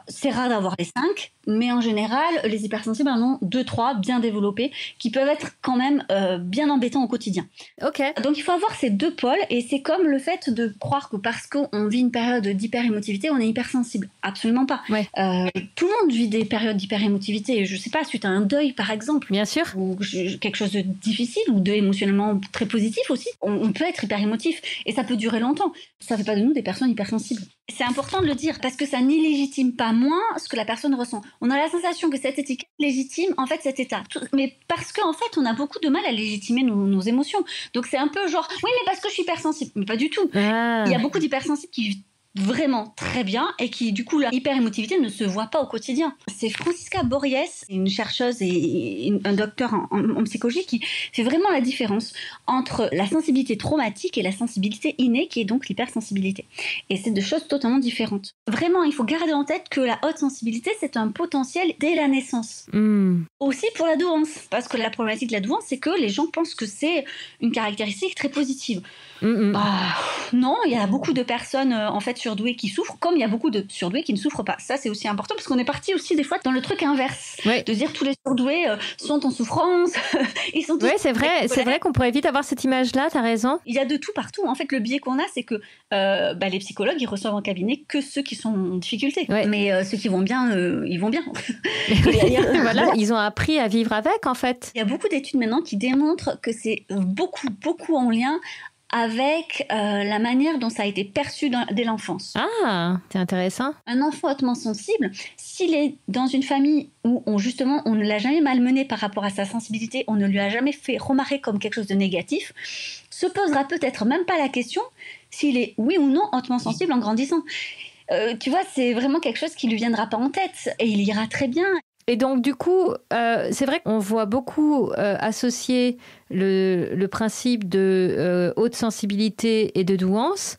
Speaker 1: C'est rare d'avoir les 5, mais en général, les hypersensibles en ont 2-3 bien développés qui peuvent être quand même bien embêtants au quotidien.
Speaker 3: Ok.
Speaker 1: Donc il faut avoir ces 2 pôles et c'est comme le fait de croire que parce qu'on vit une période d'hyperémotivité, on est hypersensible. Absolument pas.
Speaker 3: Ouais.
Speaker 1: Tout le monde vit des périodes d'hyperémotivité. Je sais pas, suite à un deuil par exemple.
Speaker 3: Bien sûr.
Speaker 1: Ou quelque chose de difficile ou de émotionnellement très positif aussi. On peut être hyperémotif et ça peut durer longtemps. Ça fait pas de nous des personnes hypersensibles. C'est important de le dire parce que ça n'illégitime pas moins ce que la personne ressent. On a la sensation que cette étiquette légitime en fait cet état. Mais parce qu'en fait on a beaucoup de mal à légitimer nos émotions. Donc c'est un peu genre oui mais parce que je suis hypersensible. Mais pas du tout. Il y a beaucoup d'hypersensibles qui vivent vraiment très bien et qui du coup leur hyperémotivité ne se voit pas au quotidien. C'est Francisca Borries, une chercheuse et un docteur en psychologie qui fait vraiment la différence entre la sensibilité traumatique et la sensibilité innée qui est donc l'hypersensibilité. Et c'est 2 choses totalement différentes. Vraiment, il faut garder en tête que la haute sensibilité c'est un potentiel dès la naissance. Aussi pour la douance, parce que la problématique de la douance c'est que les gens pensent que c'est une caractéristique très positive. Non, il y a beaucoup de personnes en fait surdoués qui souffrent, comme il y a beaucoup de surdoués qui ne souffrent pas. Ça, c'est aussi important parce qu'on est parti aussi des fois dans le truc inverse, de dire tous les surdoués sont en souffrance. Ils sont tous.
Speaker 3: Oui, c'est vrai qu'on pourrait vite avoir cette image-là. T'as raison.
Speaker 1: Il y a de tout partout. En fait, le biais qu'on a, c'est que les psychologues, ils reçoivent en cabinet que ceux qui sont en difficulté. Ouais. Mais ceux qui vont bien, ils vont bien.
Speaker 3: Voilà, ils ont appris à vivre avec, en fait.
Speaker 1: Il y a beaucoup d'études maintenant qui démontrent que c'est beaucoup en lien avec la manière dont ça a été perçu dès l'enfance.
Speaker 3: Ah, c'est intéressant.
Speaker 1: Un enfant hautement sensible, s'il est dans une famille où on ne l'a jamais malmené par rapport à sa sensibilité, on ne lui a jamais fait remarquer comme quelque chose de négatif, se posera peut-être même pas la question s'il est oui ou non hautement sensible en grandissant. Tu vois, c'est vraiment quelque chose qui lui viendra pas en tête et il ira très bien.
Speaker 3: Et donc, du coup, c'est vrai qu'on voit beaucoup associer le principe de haute sensibilité et de douance.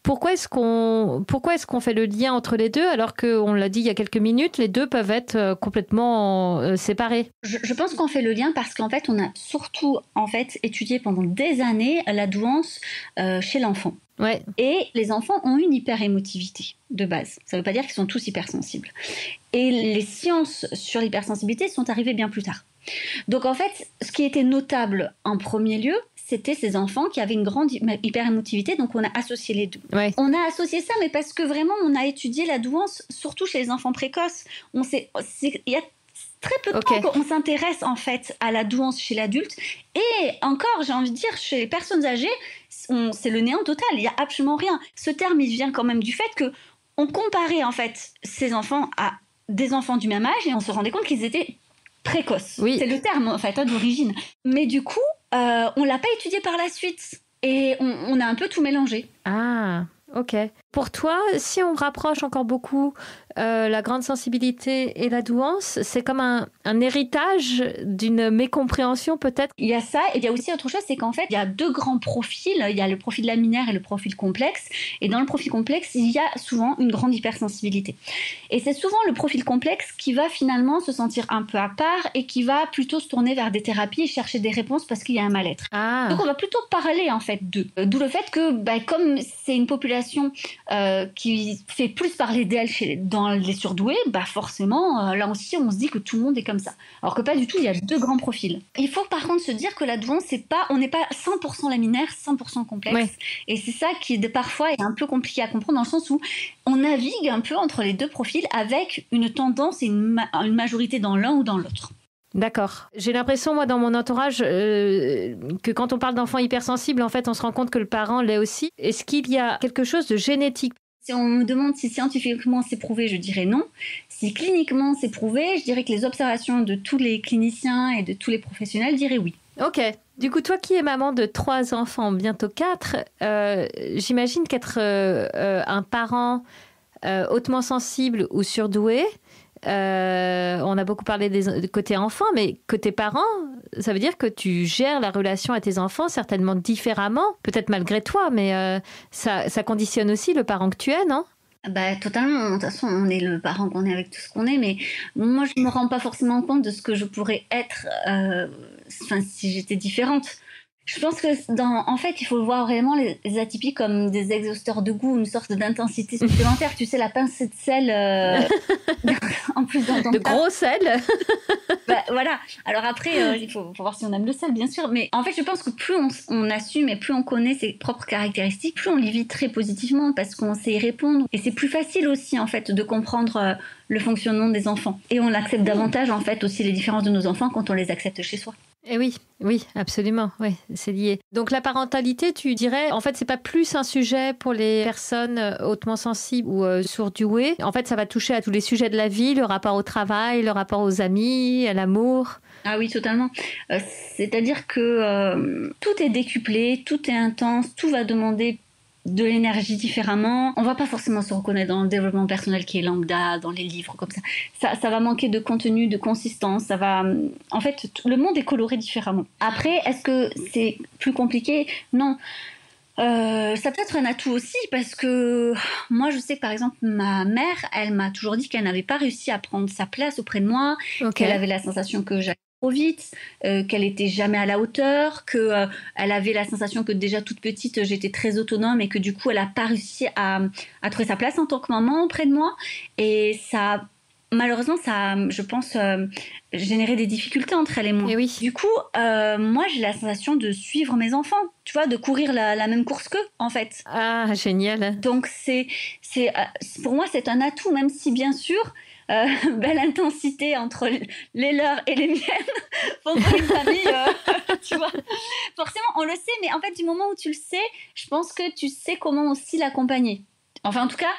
Speaker 3: Pourquoi est-ce qu'on fait le lien entre les deux alors qu'on l'a dit il y a quelques minutes, les deux peuvent être complètement séparés?
Speaker 1: Je pense qu'on fait le lien parce qu'en fait, on a surtout étudié pendant des années la douance chez l'enfant.
Speaker 3: Ouais.
Speaker 1: Et les enfants ont une hyperémotivité de base. Ça ne veut pas dire qu'ils sont tous hypersensibles. Et les sciences sur l'hypersensibilité sont arrivées bien plus tard. Donc en fait, ce qui était notable en premier lieu, c'était ces enfants qui avaient une grande hyperémotivité, donc on a associé les deux.
Speaker 3: Ouais.
Speaker 1: On a associé ça, mais parce que vraiment, on a étudié la douance, surtout chez les enfants précoces. Il y a très peu de temps qu'on s'intéresse en fait à la douance chez l'adulte. Et encore, j'ai envie de dire, chez les personnes âgées, c'est le néant total, il n'y a absolument rien. Ce terme, il vient quand même du fait qu'on comparait en fait ces enfants à des enfants du même âge et on se rendait compte qu'ils étaient précoces.
Speaker 3: Oui.
Speaker 1: C'est le terme en fait d'origine. Mais du coup, on l'a pas étudié par la suite et on a un peu tout mélangé.
Speaker 3: Ah, ok. Pour toi, si on rapproche encore beaucoup la grande sensibilité et la douance, c'est comme un héritage d'une mécompréhension peut-être?
Speaker 1: Il y a ça, et il y a aussi autre chose, c'est qu'en fait, il y a deux grands profils. Il y a le profil laminaire et le profil complexe. Et dans le profil complexe, il y a souvent une grande hypersensibilité. Et c'est souvent le profil complexe qui va finalement se sentir un peu à part et qui va plutôt se tourner vers des thérapies et chercher des réponses parce qu'il y a un mal-être.
Speaker 3: Ah.
Speaker 1: Donc on va plutôt parler en fait d'eux. D'où le fait que comme c'est une population qui fait plus parler d'elle dans les surdoués, forcément, là aussi, on se dit que tout le monde est comme ça. Alors que pas du tout, il y a deux grands profils. Il faut par contre se dire que la douance, on n'est pas 100% laminaire, 100% complexe. Ouais. Et c'est ça qui, parfois, est un peu compliqué à comprendre dans le sens où on navigue un peu entre les deux profils avec une tendance et une majorité dans l'un ou dans l'autre.
Speaker 3: D'accord. J'ai l'impression, moi, dans mon entourage, que quand on parle d'enfants hypersensibles, en fait, on se rend compte que le parent l'est aussi. Est-ce qu'il y a quelque chose de génétique?
Speaker 1: Si on me demande si scientifiquement c'est prouvé, je dirais non. Si cliniquement c'est prouvé, je dirais que les observations de tous les cliniciens et de tous les professionnels diraient oui.
Speaker 3: Ok. Du coup, toi qui es maman de 3 enfants, bientôt 4, j'imagine qu'être un parent hautement sensible ou surdoué, on a beaucoup parlé des côté enfant, mais côté parent, ça veut dire que tu gères la relation à tes enfants certainement différemment, peut-être malgré toi, mais ça conditionne aussi le parent que tu es, non?
Speaker 1: Totalement. De toute façon, on est le parent qu'on est avec tout ce qu'on est, mais moi, je me rends pas forcément compte de ce que je pourrais être si j'étais différente. Je pense que en fait, il faut voir vraiment les atypiques comme des exhausteurs de goût, une sorte d'intensité supplémentaire. Tu sais, la pincée de sel, en plus dans
Speaker 3: de gros sel.
Speaker 1: Voilà. Alors après, il faut voir si on aime le sel, bien sûr. Mais en fait, je pense que plus on assume et plus on connaît ses propres caractéristiques, plus on les vit très positivement parce qu'on sait y répondre. Et c'est plus facile aussi, en fait, de comprendre le fonctionnement des enfants. Et on accepte davantage, en fait, aussi les différences de nos enfants quand on les accepte chez soi.
Speaker 3: Et oui, absolument, oui, c'est lié. Donc la parentalité, tu dirais, en fait, c'est pas plus un sujet pour les personnes hautement sensibles ou surdouées. En fait, ça va toucher à tous les sujets de la vie, le rapport au travail, le rapport aux amis, à l'amour.
Speaker 1: Ah oui, totalement. C'est-à-dire que tout est décuplé, tout est intense, tout va demander de l'énergie différemment. On va pas forcément se reconnaître dans le développement personnel qui est lambda, dans les livres comme ça. Ça va manquer de contenu, de consistance. Ça va... En fait, le monde est coloré différemment. Après, est-ce que c'est plus compliqué? Non. Ça peut être un atout aussi parce que moi, je sais que par exemple, ma mère, elle m'a toujours dit qu'elle n'avait pas réussi à prendre sa place auprès de moi, qu'elle avait la sensation que j'allais trop vite, qu'elle était jamais à la hauteur, que elle avait la sensation que déjà toute petite j'étais très autonome et que du coup elle a pas réussi à trouver sa place en tant que maman auprès de moi, et ça malheureusement ça je pense générer des difficultés entre elle et moi.
Speaker 3: Et oui.
Speaker 1: Du coup moi j'ai la sensation de suivre mes enfants, tu vois, de courir la même course qu'eux en fait.
Speaker 3: Ah génial.
Speaker 1: Donc c'est pour moi c'est un atout, même si bien sûr l'intensité entre les leurs et les miennes font pas une famille, tu vois. Forcément, on le sait, mais en fait, du moment où tu le sais, je pense que tu sais comment aussi l'accompagner. Enfin, en tout cas,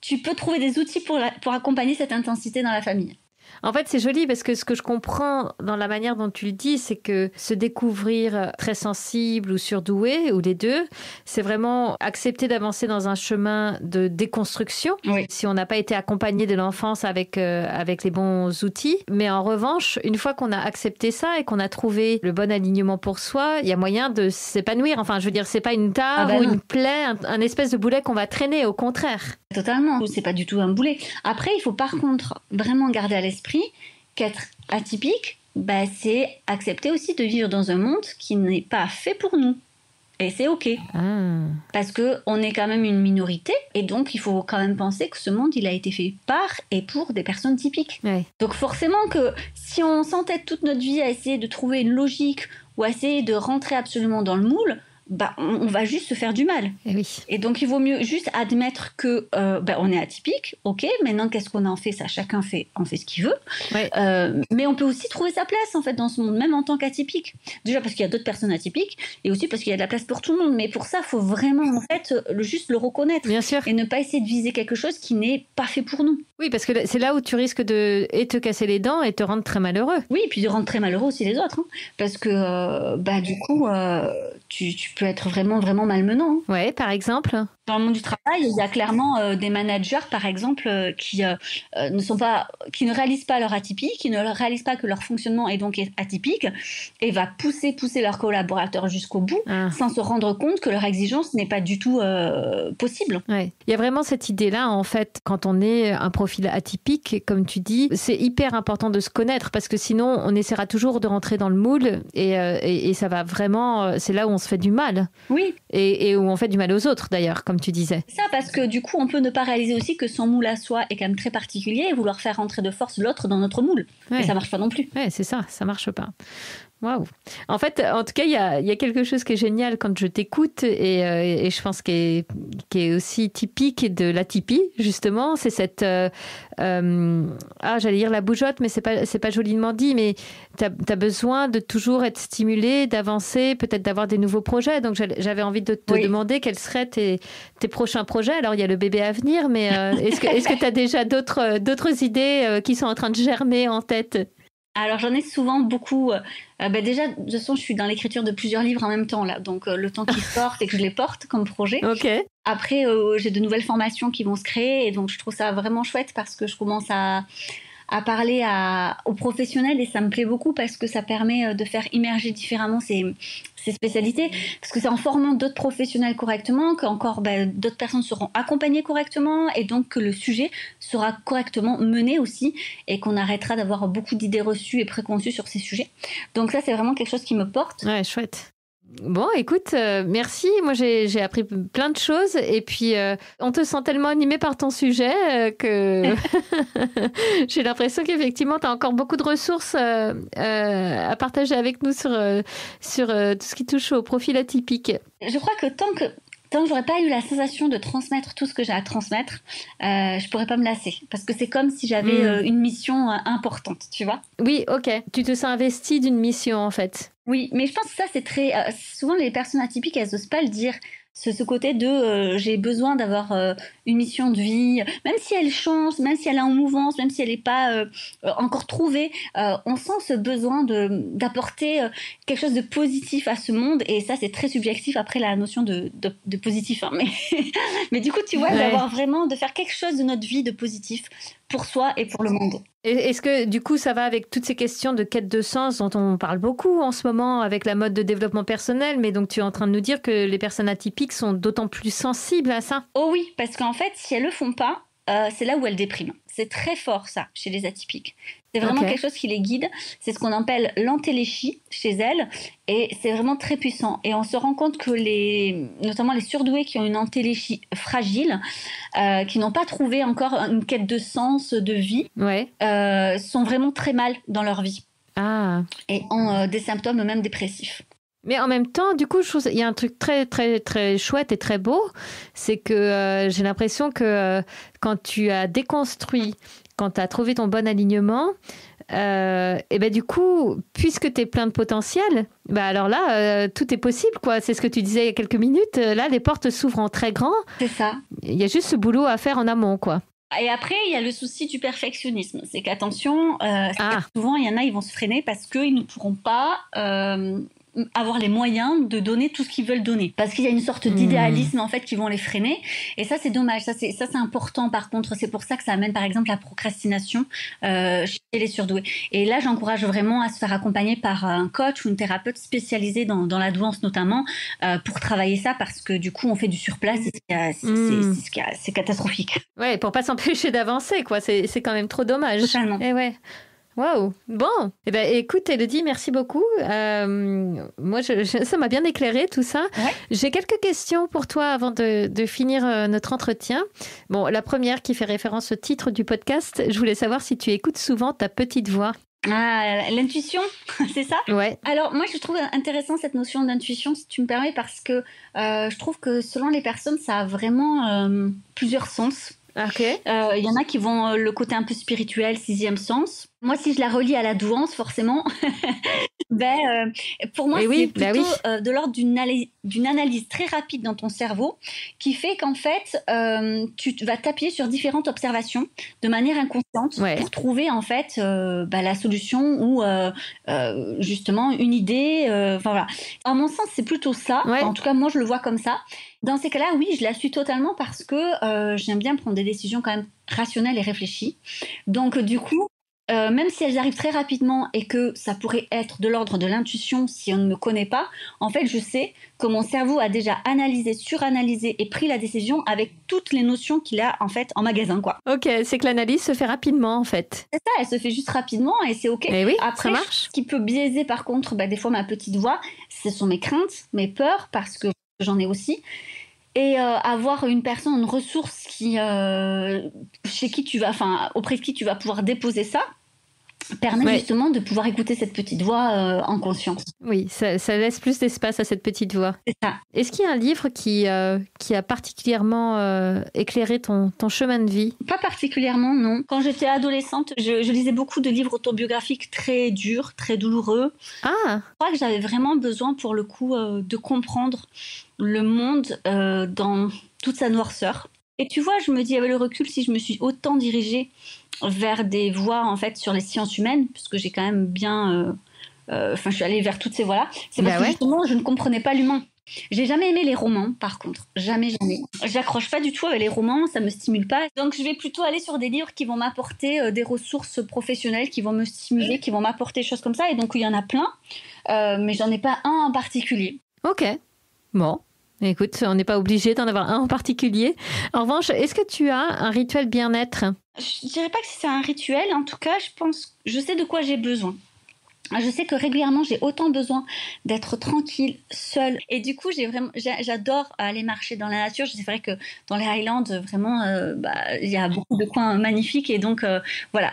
Speaker 1: tu peux trouver des outils pour accompagner cette intensité dans la famille.
Speaker 3: En fait, c'est joli parce que ce que je comprends dans la manière dont tu le dis, c'est que se découvrir très sensible ou surdoué, ou les deux, c'est vraiment accepter d'avancer dans un chemin de déconstruction.
Speaker 1: Oui.
Speaker 3: Si on n'a pas été accompagné de l'enfance avec les bons outils. Mais en revanche, une fois qu'on a accepté ça et qu'on a trouvé le bon alignement pour soi, il y a moyen de s'épanouir. Enfin, je veux dire, c'est pas une tare ou une plaie, un espèce de boulet qu'on va traîner, au contraire.
Speaker 1: Totalement, c'est pas du tout un boulet. Après, il faut par contre vraiment garder à l'esprit qu'être atypique, c'est accepter aussi de vivre dans un monde qui n'est pas fait pour nous. Et c'est OK. Parce qu'on est quand même une minorité, et donc il faut quand même penser que ce monde, il a été fait par et pour des personnes typiques.
Speaker 3: Ouais.
Speaker 1: Donc forcément que si on s'entête toute notre vie à essayer de trouver une logique ou à essayer de rentrer absolument dans le moule, on va juste se faire du mal.
Speaker 3: Et oui.
Speaker 1: Et donc, il vaut mieux juste admettre que on est atypique. OK, maintenant, qu'est-ce qu'on en fait? Ça, chacun en fait ce qu'il veut.
Speaker 3: Ouais.
Speaker 1: Mais on peut aussi trouver sa place, en fait, dans ce monde, même en tant qu'atypique. Déjà parce qu'il y a d'autres personnes atypiques et aussi parce qu'il y a de la place pour tout le monde. Mais pour ça, il faut vraiment, en fait, juste le reconnaître.
Speaker 3: Bien sûr.
Speaker 1: Et ne pas essayer de viser quelque chose qui n'est pas fait pour nous.
Speaker 3: Oui, parce que c'est là où tu risques de te casser les dents et te rendre très malheureux.
Speaker 1: Oui, et puis de rendre très malheureux aussi les autres. Parce que, du coup, tu peux être vraiment, vraiment malmenant.
Speaker 3: Ouais, par exemple.
Speaker 1: Dans le monde du travail, il y a clairement des managers, par exemple, qui ne réalisent pas leur atypie, qui ne réalisent pas que leur fonctionnement est donc atypique, et va pousser leurs collaborateurs jusqu'au bout, sans se rendre compte que leur exigence n'est pas du tout possible.
Speaker 3: Ouais. Il y a vraiment cette idée-là, en fait, quand on est un profil atypique, comme tu dis, c'est hyper important de se connaître, parce que sinon, on essaiera toujours de rentrer dans le moule, et ça va vraiment... C'est là où on se fait du mal.
Speaker 1: Oui.
Speaker 3: Et où on fait du mal aux autres, d'ailleurs, comme tu disais.
Speaker 1: Ça, parce que du coup, on peut ne pas réaliser aussi que son moule à soi est quand même très particulier et vouloir faire rentrer de force l'autre dans notre moule. Ouais. Et ça marche pas non plus.
Speaker 3: Ouais, c'est ça marche pas. Waouh. En fait, en tout cas, il y a quelque chose qui est génial quand je t'écoute et je pense qui est aussi typique de l'atypie, justement. C'est cette... j'allais dire la bougeotte, mais c'est pas joliment dit, mais t'as besoin de toujours être stimulé, d'avancer, peut-être d'avoir des nouveaux projets. Donc, j'avais envie de te demander quels seraient tes prochains projets. Alors, il y a le bébé à venir, mais est-ce que t'as déjà d'autres idées qui sont en train de germer en tête?
Speaker 1: Alors j'en ai souvent beaucoup. Déjà, de toute façon, je suis dans l'écriture de plusieurs livres en même temps là, donc le temps qu'ils sortent et que je les porte comme projet.
Speaker 3: Ok.
Speaker 1: Après, j'ai de nouvelles formations qui vont se créer et donc je trouve ça vraiment chouette parce que je commence à parler aux professionnels et ça me plaît beaucoup parce que ça permet de faire immerger différemment ces spécialités, parce que c'est en formant d'autres professionnels correctement qu'encore d'autres personnes seront accompagnées correctement et donc que le sujet sera correctement mené aussi et qu'on arrêtera d'avoir beaucoup d'idées reçues et préconçues sur ces sujets. Donc ça, c'est vraiment quelque chose qui me porte.
Speaker 3: Ouais, chouette. Bon, écoute, merci. Moi, j'ai appris plein de choses et puis on te sent tellement animé par ton sujet que j'ai l'impression qu'effectivement, tu as encore beaucoup de ressources à partager avec nous sur tout ce qui touche au profil atypique.
Speaker 1: Je crois que tant que j'aurais pas eu la sensation de transmettre tout ce que j'ai à transmettre, je pourrais pas me lasser. Parce que c'est comme si j'avais une mission importante, tu vois.
Speaker 3: Oui, ok. Tu te sens investi d'une mission, en fait.
Speaker 1: Oui, mais je pense que ça, c'est très... souvent, les personnes atypiques, elles n'osent pas le dire. Ce côté de j'ai besoin d'avoir une mission de vie, même si elle change, même si elle est en mouvance, même si elle n'est pas encore trouvée, on sent ce besoin d'apporter quelque chose de positif à ce monde, et ça c'est très subjectif après la notion de positif, hein, mais du coup tu vois, d'avoir vraiment, de faire quelque chose de notre vie de positif pour soi et pour le monde.
Speaker 3: Est-ce que du coup ça va avec toutes ces questions de quête de sens dont on parle beaucoup en ce moment avec la mode de développement personnel, mais donc tu es en train de nous dire que les personnes atypiques sont d'autant plus sensibles à ça?
Speaker 1: Oh oui, parce qu'en fait si elles le font pas, c'est là où elles dépriment. C'est très fort ça chez les atypiques. C'est vraiment quelque chose qui les guide. C'est ce qu'on appelle l'entéléchie chez elles. Et c'est vraiment très puissant. Et on se rend compte que notamment les surdoués qui ont une entéléchie fragile, qui n'ont pas trouvé encore une quête de sens, de vie, sont vraiment très mal dans leur vie.
Speaker 3: Ah.
Speaker 1: Et ont des symptômes même dépressifs.
Speaker 3: Mais en même temps, du coup, je trouve qu'il y a un truc très, très, très chouette et très beau. C'est que j'ai l'impression que quand tu as déconstruit, quand tu as trouvé ton bon alignement, et du coup, puisque tu es plein de potentiel, alors là, tout est possible, quoi. C'est ce que tu disais il y a quelques minutes. Là, les portes s'ouvrent en très grand.
Speaker 1: C'est ça.
Speaker 3: Il y a juste ce boulot à faire en amont, quoi.
Speaker 1: Et après, il y a le souci du perfectionnisme. C'est qu'attention, souvent, il y en a, ils vont se freiner parce qu'ils ne pourront pas avoir les moyens de donner tout ce qu'ils veulent donner. Parce qu'il y a une sorte d'idéalisme, en fait, qui vont les freiner. Et ça, c'est dommage. Ça, c'est important, par contre. C'est pour ça que ça amène, par exemple, la procrastination chez les surdoués. Et là, j'encourage vraiment à se faire accompagner par un coach ou une thérapeute spécialisée dans la douance, notamment, pour travailler ça, parce que, du coup, on fait du surplace et c'est catastrophique.
Speaker 3: Ouais, pour pas s'empêcher d'avancer, quoi. C'est quand même trop dommage.
Speaker 1: Totalement.
Speaker 3: Et ouais. Waouh, bon. Eh ben, écoute, Élodie, merci beaucoup. Moi, ça m'a bien éclairé tout ça.
Speaker 1: Ouais.
Speaker 3: J'ai quelques questions pour toi avant de finir notre entretien. Bon, la première qui fait référence au titre du podcast, je voulais savoir si tu écoutes souvent ta petite voix.
Speaker 1: Ah, l'intuition, c'est ça ?
Speaker 3: Ouais.
Speaker 1: Alors, moi, je trouve intéressant cette notion d'intuition, si tu me permets, parce que je trouve que selon les personnes, ça a vraiment plusieurs sens.
Speaker 3: Ok.
Speaker 1: Il y en a qui vont le côté un peu spirituel, sixième sens. Moi, si je la relie à la douance, forcément, pour moi, c'est plutôt de l'ordre d'une analyse très rapide dans ton cerveau qui fait qu'en fait, tu vas t'appuyer sur différentes observations de manière inconsciente pour trouver en fait la solution ou justement une idée. Voilà. À mon sens, c'est plutôt ça.
Speaker 3: Ouais.
Speaker 1: En tout cas, moi, je le vois comme ça. Dans ces cas-là, oui, je la suis totalement parce que j'aime bien prendre des décisions quand même rationnelles et réfléchies. Donc, du coup, même si elles arrivent très rapidement et que ça pourrait être de l'ordre de l'intuition si on ne me connaît pas, en fait, je sais que mon cerveau a déjà analysé, suranalysé et pris la décision avec toutes les notions qu'il a en fait en magasin, quoi.
Speaker 3: Ok, c'est que l'analyse se fait rapidement, en fait.
Speaker 1: C'est ça, elle se fait juste rapidement et c'est ok.
Speaker 3: Et oui,
Speaker 1: après,
Speaker 3: ça marche.
Speaker 1: Ce qui peut biaiser par contre, des fois ma petite voix, ce sont mes craintes, mes peurs, parce que j'en ai aussi. Et avoir une personne, une ressource auprès de qui tu vas pouvoir déposer ça, permet justement de pouvoir écouter cette petite voix en conscience.
Speaker 3: Oui, ça laisse plus d'espace à cette petite voix.
Speaker 1: C'est ça.
Speaker 3: Est-ce qu'il y a un livre qui a particulièrement éclairé ton chemin de vie ?
Speaker 1: Pas particulièrement, non. Quand j'étais adolescente, je lisais beaucoup de livres autobiographiques très durs, très douloureux.
Speaker 3: Ah.
Speaker 1: Je crois que j'avais vraiment besoin, pour le coup, de comprendre le monde dans toute sa noirceur. Et tu vois, je me dis, avec le recul, si je me suis autant dirigée vers des voies, en fait, sur les sciences humaines, puisque j'ai quand même bien... je suis allée vers toutes ces voies-là. C'est parce que, justement, je ne comprenais pas l'humain. J'ai jamais aimé les romans, par contre. Jamais. J'accroche pas du tout avec les romans, ça me stimule pas. Donc, je vais plutôt aller sur des livres qui vont m'apporter des ressources professionnelles, qui vont me stimuler, qui vont m'apporter des choses comme ça. Et donc, il y en a plein, mais j'en ai pas un en particulier.
Speaker 3: Ok. Bon. Écoute, on n'est pas obligé d'en avoir un en particulier. En revanche, est-ce que tu as un rituel bien-être ?
Speaker 1: Je dirais pas que c'est un rituel. En tout cas, je sais de quoi j'ai besoin. Je sais que régulièrement, j'ai autant besoin d'être tranquille, seule. Et du coup, j'adore aller marcher dans la nature. C'est vrai que dans les Highlands, vraiment, il y a beaucoup de coins magnifiques. Et donc,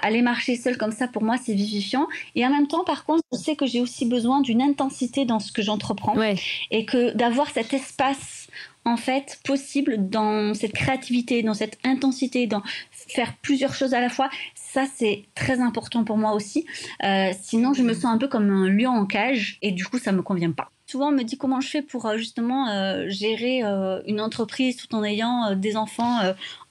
Speaker 1: aller marcher seule comme ça, pour moi, c'est vivifiant. Et en même temps, par contre, je sais que j'ai aussi besoin d'une intensité dans ce que j'entreprends. Ouais. Et que d'avoir cet espace, en fait, possible dans cette créativité, dans cette intensité, dans faire plusieurs choses à la fois. Ça, c'est très important pour moi aussi. Sinon, je me sens un peu comme un lion en cage et du coup, ça ne me convient pas. Souvent, on me dit comment je fais pour justement gérer une entreprise tout en ayant des enfants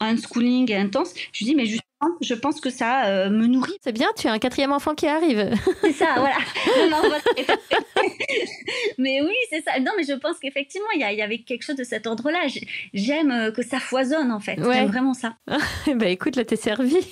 Speaker 1: en unschooling et intense. Je dis, mais justement, je pense que ça me nourrit.
Speaker 3: C'est bien, tu as un 4e enfant qui arrive.
Speaker 1: C'est ça, voilà. Mais oui, c'est ça. Non, mais je pense qu'effectivement, il y avait quelque chose de cet ordre-là. J'aime que ça foisonne, en fait. Ouais. J'aime vraiment ça.
Speaker 3: Écoute, là, t'es servie.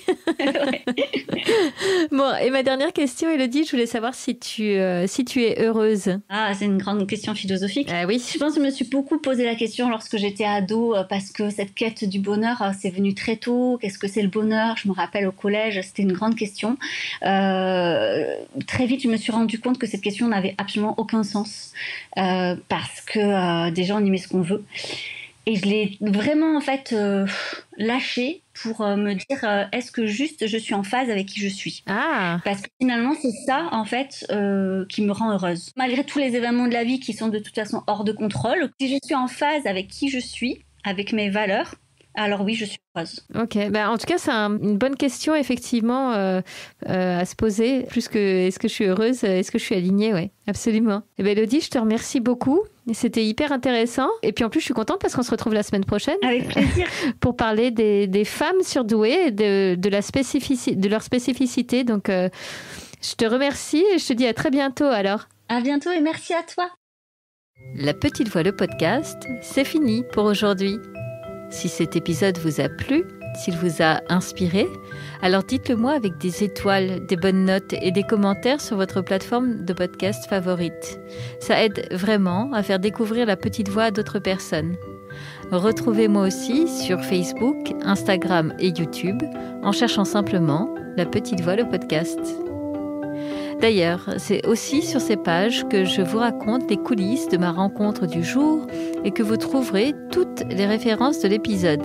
Speaker 3: Bon, et ma dernière question, Élodie, je voulais savoir si tu es heureuse.
Speaker 1: Ah, c'est une grande question philosophique.
Speaker 3: Oui.
Speaker 1: Je pense que je me suis beaucoup posé la question lorsque j'étais ado, parce que cette quête du bonheur, c'est venu très tôt. Qu'est-ce que c'est le bonheur ? Je me rappelle au collège, c'était une grande question. Très vite, je me suis rendu compte que cette question n'avait absolument aucun sens, parce que déjà, on y met ce qu'on veut. Et je l'ai vraiment, en fait, lâché pour me dire, est-ce que juste je suis en phase avec qui je suis ? Parce que finalement, c'est ça, en fait, qui me rend heureuse. Malgré tous les événements de la vie qui sont de toute façon hors de contrôle, si je suis en phase avec qui je suis, avec mes valeurs, alors oui, je suis heureuse.
Speaker 3: Ok, en tout cas, c'est une bonne question, effectivement, à se poser. Plus que est-ce que je suis heureuse, est-ce que je suis alignée ? Oui, absolument. Élodie, je te remercie beaucoup C'était hyper intéressant. Et puis en plus, je suis contente parce qu'on se retrouve la semaine prochaine.
Speaker 1: Avec plaisir.
Speaker 3: Pour parler des femmes surdouées et de leur spécificité. Donc, je te remercie et je te dis à très bientôt alors.
Speaker 1: À bientôt et merci à toi.
Speaker 3: La Petite Voix, le podcast, c'est fini pour aujourd'hui. Si cet épisode vous a plu, s'il vous a inspiré, alors dites-le moi avec des étoiles, des bonnes notes et des commentaires sur votre plateforme de podcast favorite. Ça aide vraiment à faire découvrir la Petite Voix à d'autres personnes. Retrouvez-moi aussi sur Facebook, Instagram et YouTube en cherchant simplement La Petite Voix, le podcast. D'ailleurs, c'est aussi sur ces pages que je vous raconte les coulisses de ma rencontre du jour et que vous trouverez toutes les références de l'épisode.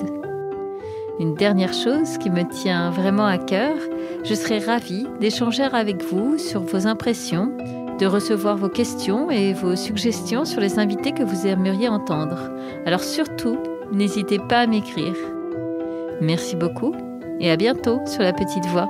Speaker 3: Une dernière chose qui me tient vraiment à cœur, je serais ravie d'échanger avec vous sur vos impressions, de recevoir vos questions et vos suggestions sur les invités que vous aimeriez entendre. Alors surtout, n'hésitez pas à m'écrire. Merci beaucoup et à bientôt sur La Petite Voix.